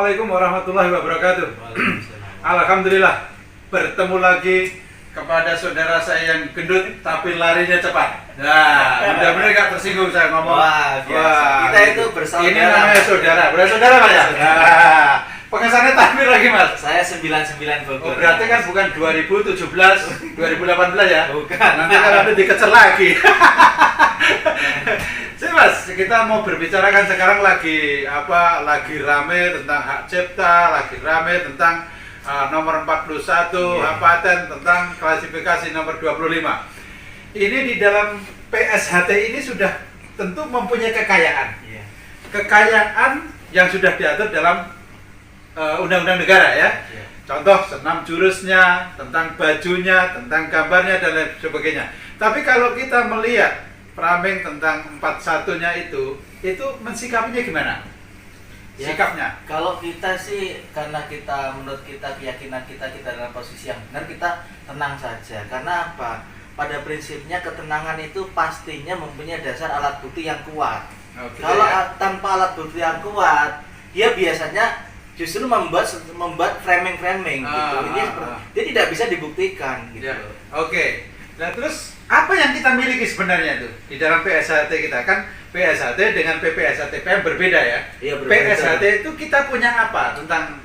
Assalamualaikum warahmatullahi wabarakatuh. Alhamdulillah bertemu lagi kepada saudara saya yang gendut tapi larinya cepat. Nah, mudah-mudahan gak tersinggung saya ngomong. Wah, kita itu bersaudara. Ini namanya saudara. Bersaudara Mas ya? Nah, pengesannya tampil lagi Mas. Saya 99 Bogor. Oh, berarti kan bukan 2017, 2018 ya? Bukan. Nanti kalau nanti dikecer lagi. Sih Mas, kita mau berbicarakan sekarang lagi Lagi rame tentang hak cipta, lagi rame tentang nomor 41 hak paten, tentang klasifikasi nomor 25. Ini di dalam PSHT ini sudah tentu mempunyai kekayaan. Kekayaan yang sudah diatur dalam undang-undang negara ya. Contoh senam jurusnya, tentang bajunya, tentang gambarnya dan lain sebagainya. Tapi kalau kita melihat framing tentang 41-nya itu mensikapinya gimana? Ya, sikapnya. Kalau kita sih, karena menurut kita keyakinan kita dalam posisi yang benar, kita tenang saja. Karena apa? Pada prinsipnya ketenangan itu pastinya mempunyai dasar alat bukti yang kuat. Kalau tanpa alat bukti yang kuat, dia biasanya justru membuat framing gitu. Dia tidak bisa dibuktikan gitu. Ya. Oke. Nah terus apa yang kita miliki sebenarnya itu di dalam PSHT kita? Kan PSHT dengan PPSHTPM berbeda ya. Iya, berbeda. PSHT itu kita punya apa tentang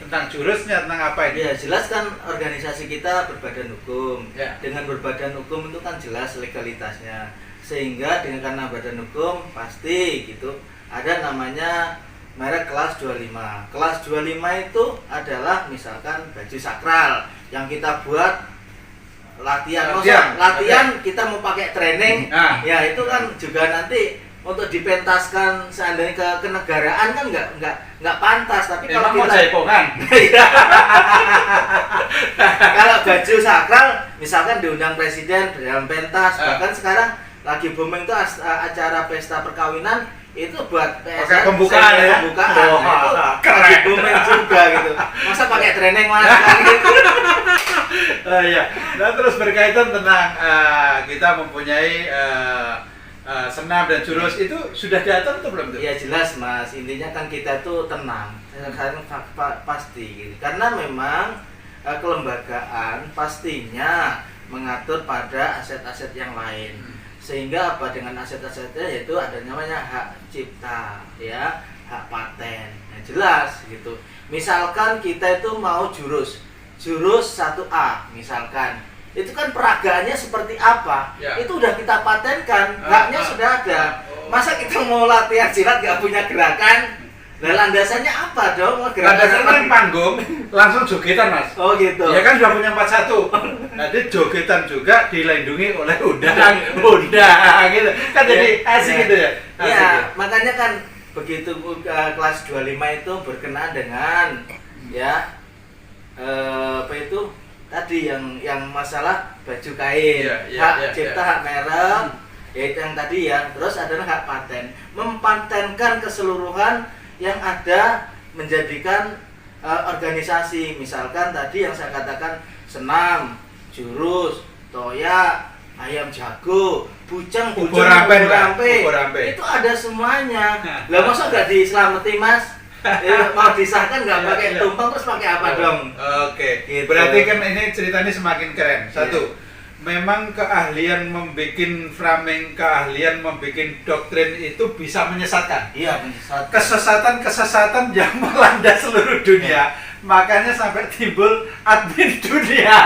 tentang jurusnya, tentang apa ini? Ya jelas kan organisasi kita berbadan hukum. Ya. Dengan berbadan hukum itu kan jelas legalitasnya. Sehingga dengan karena badan hukum pasti gitu ada namanya merek kelas 25. Kelas 25 itu adalah misalkan baju sakral yang kita buat latihan kita mau pakai training. Ya itu kan juga nanti untuk dipentaskan seandainya ke kenegaraan kan nggak pantas. Tapi kalau kita kalau baju sakral misalkan diundang presiden dalam pentas, bahkan sekarang lagi booming tuh acara pesta perkawinan itu buat PSN pembukaan ya. Itu lagi booming juga gitu. Masa pakai training Mas kan gitu. Ya. Nah terus berkaitan tentang kita mempunyai senam dan jurus itu sudah diatur atau belum tuh? Ya jelas Mas, intinya kan kita tuh tenang, pasti gitu. Karena memang kelembagaan pastinya mengatur pada aset-aset yang lain. Sehingga apa dengan aset-asetnya yaitu ada namanya hak cipta ya, hak paten. Nah, jelas gitu. Misalkan kita itu mau jurus 1A misalkan. Itu kan peragaannya seperti apa? Ya. Itu udah kita patenkan, haknya sudah ada. Masa kita mau latihan silat gak punya gerakan? Nah, landasannya apa dong? Landasannya kan panggung, langsung jogetan Mas. Oh gitu. Ya kan sudah punya 41. Nanti jogetan juga dilindungi oleh undang gitu. Kan jadi asik gitu ya. Iya, makanya kan begitu kelas 25 itu berkenaan dengan ya apa itu tadi yang masalah baju kain, hak cipta, hak merek, yaitu yang tadi ya. Terus adalah hak paten, mempatenkan keseluruhan yang ada menjadikan organisasi. Misalkan tadi yang saya katakan senam, jurus, toya, ayam jago, bujang, bubur rampe, itu ada semuanya. Lah masa nggak diselamati Mas? Mau disahkan nggak pakai tumpeng terus pakai apa dong? Oke. Gitu. Berarti kan ini ceritanya semakin keren. Satu, memang keahlian membuat framing, keahlian membuat doktrin itu bisa menyesatkan. Iya, menyesatkan. Kesesatan yang melanda seluruh dunia. Makanya sampai timbul admin dunia.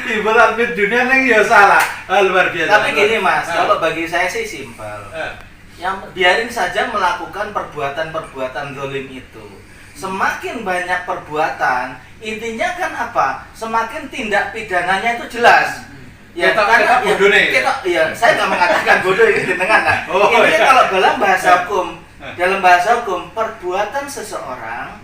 Timbul admin dunia yang ya salah. Luar biasa. Tapi gini Mas, kalau bagi saya sih simpel. Yang biarin saja melakukan perbuatan-perbuatan zalim itu. Semakin banyak perbuatan, intinya kan apa? Semakin tindak pidananya itu jelas. Ya karena saya nggak mengatakan bodoh ini dengan kan. Intinya kalau dalam bahasa hukum perbuatan seseorang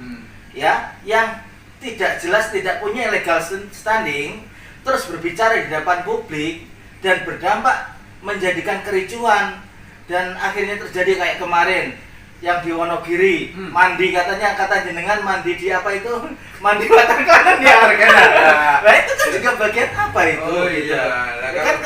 ya yang tidak jelas, tidak punya legal standing, terus berbicara di depan publik dan berdampak menjadikan kericuan. Dan akhirnya terjadi kayak kemarin yang di Wonogiri, mandi kata jenengan mandi di apa itu? Mandi water kanan ya. Nah itu kan juga bagian apa itu? Oh iya. Kan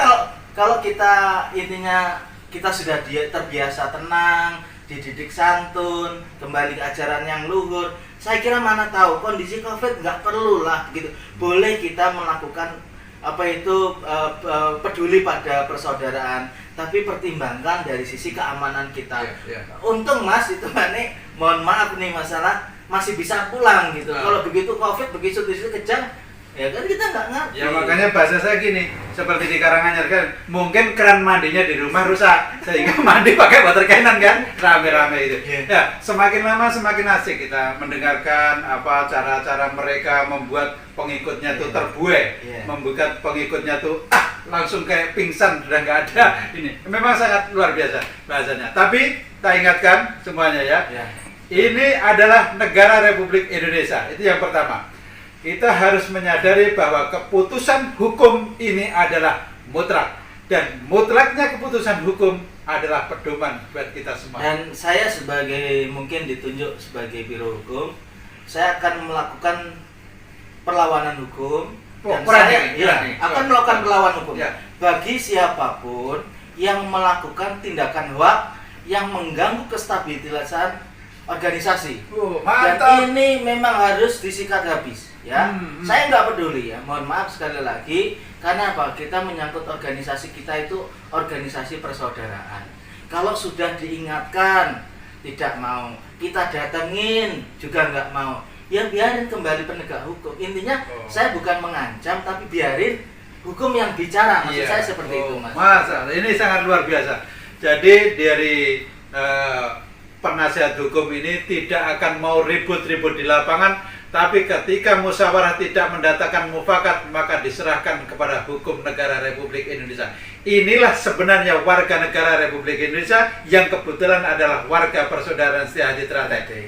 kalau kita intinya kita sudah terbiasa tenang, dididik santun, kembali ke ajaran yang luhur. Saya kira mana tahu kondisi COVID nggak perlu lah gitu. Boleh kita melakukan peduli pada persaudaraan, tapi pertimbangkan dari sisi keamanan kita. Untung Mas itu mohon maaf nih masalah masih bisa pulang gitu. Kalau begitu COVID begitu kejang, ya kan kita nggak ngerti. Ya makanya bahasa saya gini, seperti di Karanganyar kan, mungkin keran mandinya di rumah rusak sehingga mandi pakai water cannon kan, rame-rame itu. Ya semakin lama semakin asik kita mendengarkan cara-cara mereka membuat pengikutnya tuh terbuai, membuat pengikutnya tuh langsung kayak pingsan, sudah nggak ada ini. Memang sangat luar biasa bahasanya. Tapi kita ingatkan semuanya ya. Ini adalah negara Republik Indonesia. Itu yang pertama. Kita harus menyadari bahwa keputusan hukum ini adalah mutlak. Dan mutlaknya keputusan hukum adalah pedoman buat kita semua. Dan saya sebagai mungkin ditunjuk sebagai biro hukum, saya akan melakukan perlawanan hukum. Dan saya akan melakukan perlawanan hukum bagi siapapun yang melakukan tindakan hoaks yang mengganggu kestabilitasan organisasi. Dan ini memang harus disikat habis ya. Saya nggak peduli ya, mohon maaf sekali lagi, karena apa? Kita menyangkut organisasi kita itu organisasi persaudaraan. Kalau sudah diingatkan tidak mau, kita datengin juga nggak mau, ya biarin kembali penegak hukum. Intinya saya bukan mengancam, tapi biarin hukum yang bicara. Maksud saya seperti itu, Mas. Ini sangat luar biasa. Jadi dari penasihat hukum ini tidak akan mau ribut-ribut di lapangan, tapi ketika musyawarah tidak mendatangkan mufakat, maka diserahkan kepada hukum negara Republik Indonesia. Inilah sebenarnya warga negara Republik Indonesia yang kebetulan adalah warga persaudaraan Setia Hati Teratai.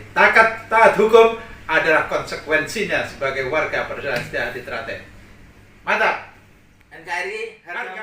Taat hukum adalah konsekuensinya sebagai warga persaudaraan Setia Hati Teratai. Mantap. NKRI harga